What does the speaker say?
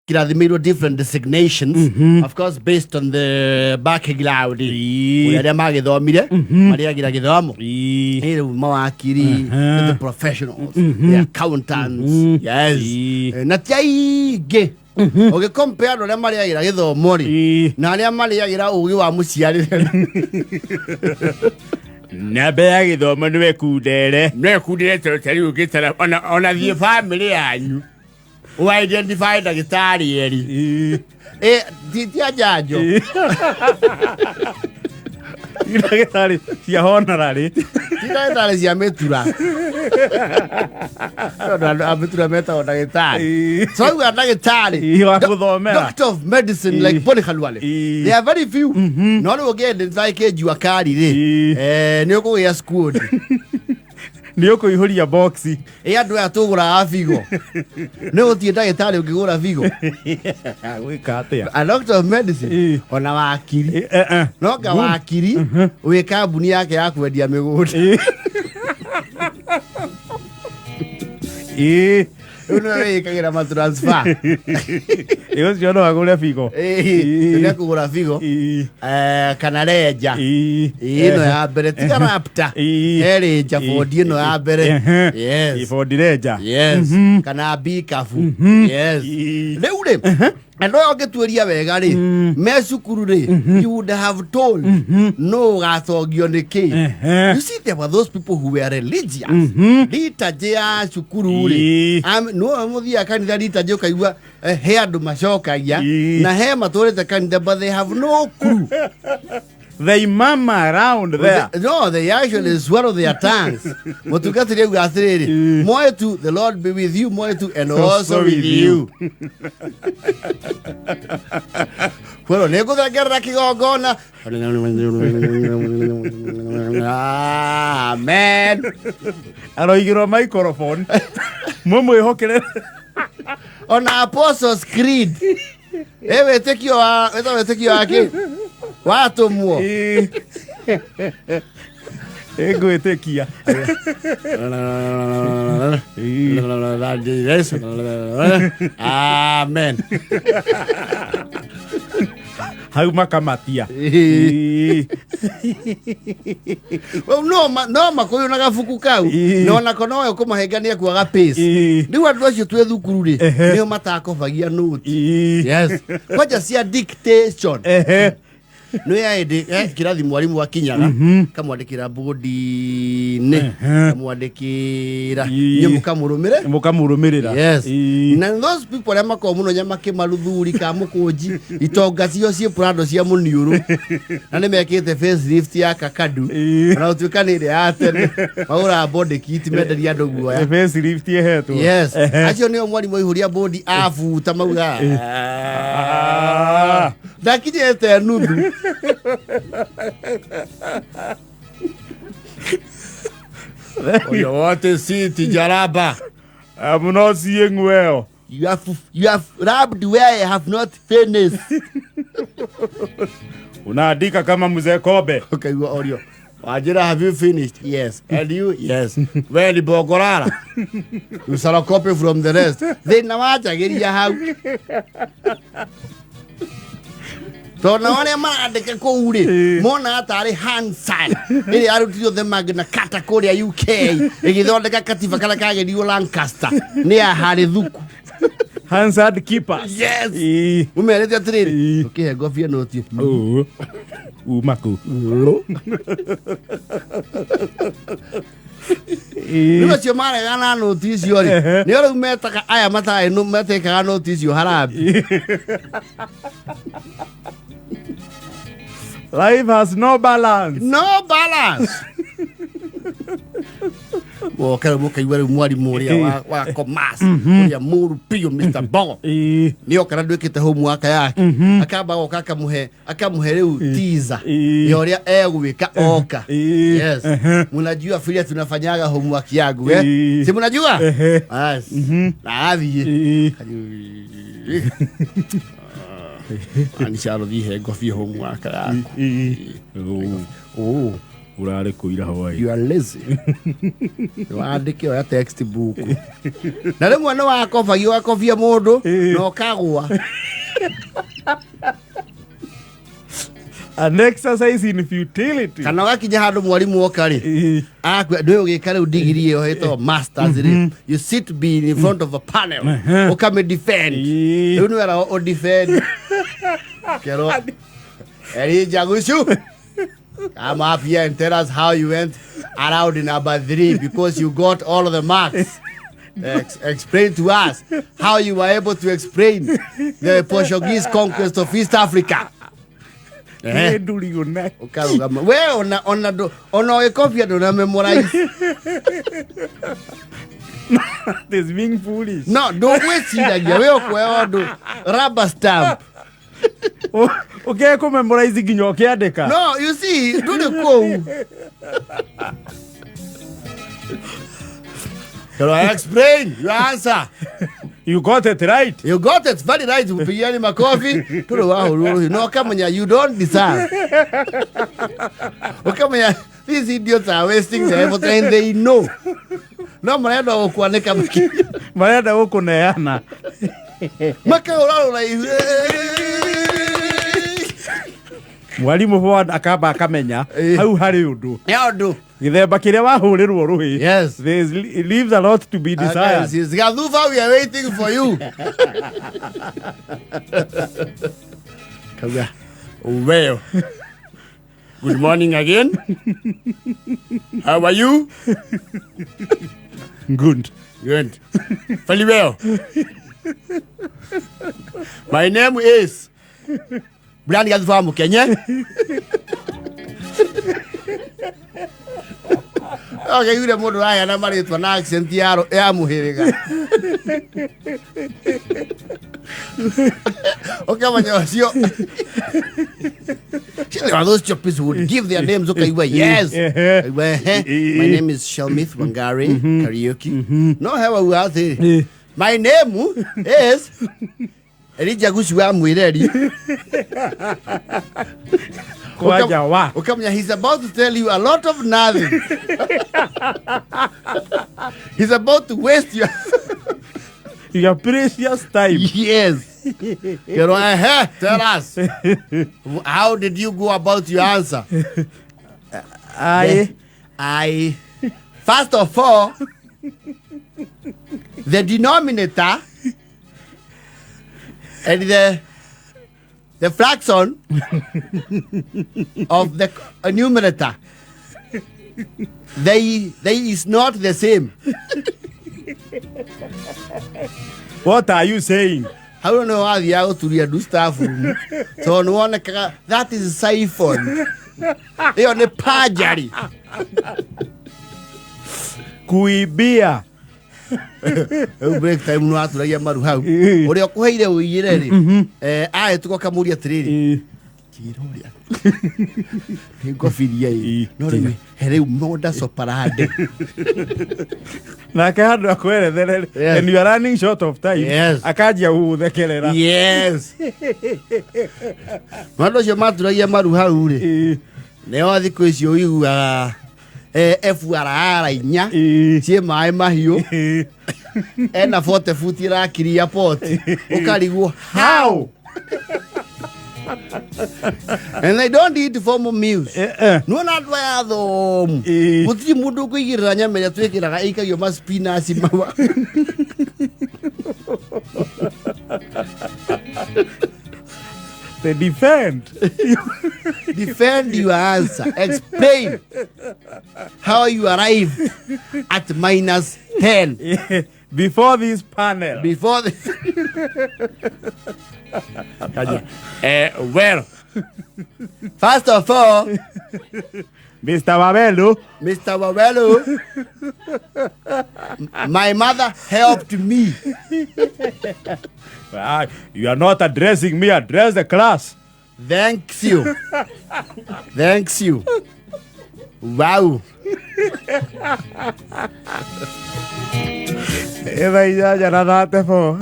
kirathimirwo different designations, of course based on the background uria magithomire mariagira githomo mawakiri, the professionals, the accountants, yes, na tiaige okay, compare na mariagira githomo ri na aria mariagira ugi wa muciari na bea githomo niwe kundere tari ugitara ona thie family yanyu who identified the gutariria titia janjo gutari cia honorary gutari cia metura ametura meta ona gutari so we are gutari wa kuthomera doctor of medicine like Boni Khalwale there are very few no no get like juakari ri ni ukugia school ni ukuihuria boxi andu aya tugura afigo ni utie ndagitari ukigura figo gwika atia a doctor of medicine ona wakiri no ga wakiri we kambuni yake ya kwendia migunda uno we kagira ma transfer iyo cio no agure figo ni kugura figo kana reja ino ya mbere tiga rapta reja fodi ino ya mbere yes fodi reja yes kana bikafu yes leule and no getueria wega ri mesukuru ri you would have told no gathogio niki you see there were those people who were religious litaje ya sukuru ri no muthia kanitha litaje ukaigua he andu macokagia na he maturete kanitha but they have no clue. They mama around there. No, they actually swallow their tongues. Mutukatire ugathiriri. Moetu, the Lord be with you, moetu, and also with you. Well, nego da guerra kigogona. Amen. Aroigiro microphone. Mumu ihokere. On Apostles' Creed. Ewe tekio ake. Watu muo. Ego etekia. Amen. Hau makamatia. Well, no makoyo na gafuku kau. No na kono yo kumahengania kwa gapace. Ndi watu acio twe thukuru ri. Nio matakobagia note. Yes. Kwaja cia dictation. No ya ede kirathi mwarimu wa kinyaga kamwandikira bodi ne kamwandikira nyemuka murumirira yes na those people that mako muno nyamake maruthuri ka mukunji itonga cio cie prado cia muniuru na ne mekite face lift ya kakadu na utukanire ya tene maura body kit menderia andu guoya face lift yehetwo yes acio ni mwarimu ihuria bodi afuta mauga dakijete nuthu. Oh, you want to see Tijaraba? I'm not seeing well. You have rubbed where I have not finished. Unaandika kama mzee Kobe. Okay, you audio. Ajira, have you finished? Yes. And you? Yes. Where the Bogorara? You shall copy from the rest. Then nawacha geria how. Tona wale maandike kuuri mona atari Hansan ili arutio the Magna Carta kuri UK igithondeka katiba kala kagerio Lancaster ni ahari thuku Hansard keepers. Yes. Umerete atiriri okay gofia noti umaku Niwe cio mare gana notice yori ni ora umetaka aya matai no meteka notice yo harabi. Life has no balance. No balance. Wo kero muka iwere mwarimu uria wa commerce uria muru pio Mr. Bogo ni okara ndwikite homework yake akamba goka akamuhe riu teaser yoria egwika oka. Yes. Munajua filia tunafanyaga homework yangu si munajua yes athie anisha rodhi he gofi homework yako Urare kuira Hawaii. You are lazy. Waandike ya textbook. Na rĩmwe nĩ wakobagio wakobia mũndũ na ũkagwa. An exercise in futility. Kana wakinya handũ mwarimu oka rĩ. Ndũĩ ũgĩka rĩu degree ĩyo ĩtagwo masters rĩ. You sit be in front of a panel. Ũkame defend. Rĩu nĩ wera o defend. Kero. Eri Jagushu. Come up here and tell us how you went around in number 3 because you got all of the marks. Explain to us how you were able to explain the Portuguese conquest of East Africa. Ukarugama. We ona ekofia do na memorize. This being foolish. No, don't waste it. We okwe rubber stamp. Okay, memorize ginyo kiandika. No, you see, do the quote. Can I explain your answer? You got it right. You got it very right. Upigiani makofi. No, come on, you don't deserve. Come on, these idiots are wasting their effort and they know. No, marenda okuaneka maki. Marenda okuneana. Makauraro na Mwarimu Ford akaba akamenya hau hari undu. Ya undu. Githemba kiria wahurirwo ruhi. Yes. There leaves a lot to be desired. Yes, Galuva, we are waiting for you. Come here. Well. Good morning again. How are you? Good. Good. Very well. My name is Brandi Galuva Kenya. Okay, yule mundu aya na maritwa na accent ya muhiriga. Okay, manyo. Those choppies would give their names. Okay, yes. My name is Shelmith Wangari Karaoke. No, how are you? My name is Elijah Gushwa Mwireri. He's about to tell you a lot of nothing. He's about to waste your precious time. Yes. Tell us. How did you go about your answer? I first of all, the denominator and the fraction of the numerator, they is not the same. What are you saying? I don't know how you are to do stuff. So no one that is siphon. They on the pajari. Kuibia. Break time no aturagia maru hau. Uri okuheire uigire ri. Tuko kamuria tiriri. Kiroria. Ngofiria i. No ri here moda soparade. Na ke handu akwerethere and you are running short of time. Yes. Akajia uthekerera. Yes. Mando cio maturagia maru hau ri. Neo thiku icio uiguaga FRR inya cie mai mahiu ena 40 futi rakiria pot ukarigwo how and they don't eat formal meals no na ndwa ya thomu gutiri mundu kuigirira nyama ya twikiraga ikagio ma spinach mawa They defend your answer. Explain how you arrived at -10 before this panel. Before the well, first of all, Mr. Wabelu, my mother helped me. You are not addressing me, address the class. Thanks you. Thanks you. Wow. Eva ya na te fo.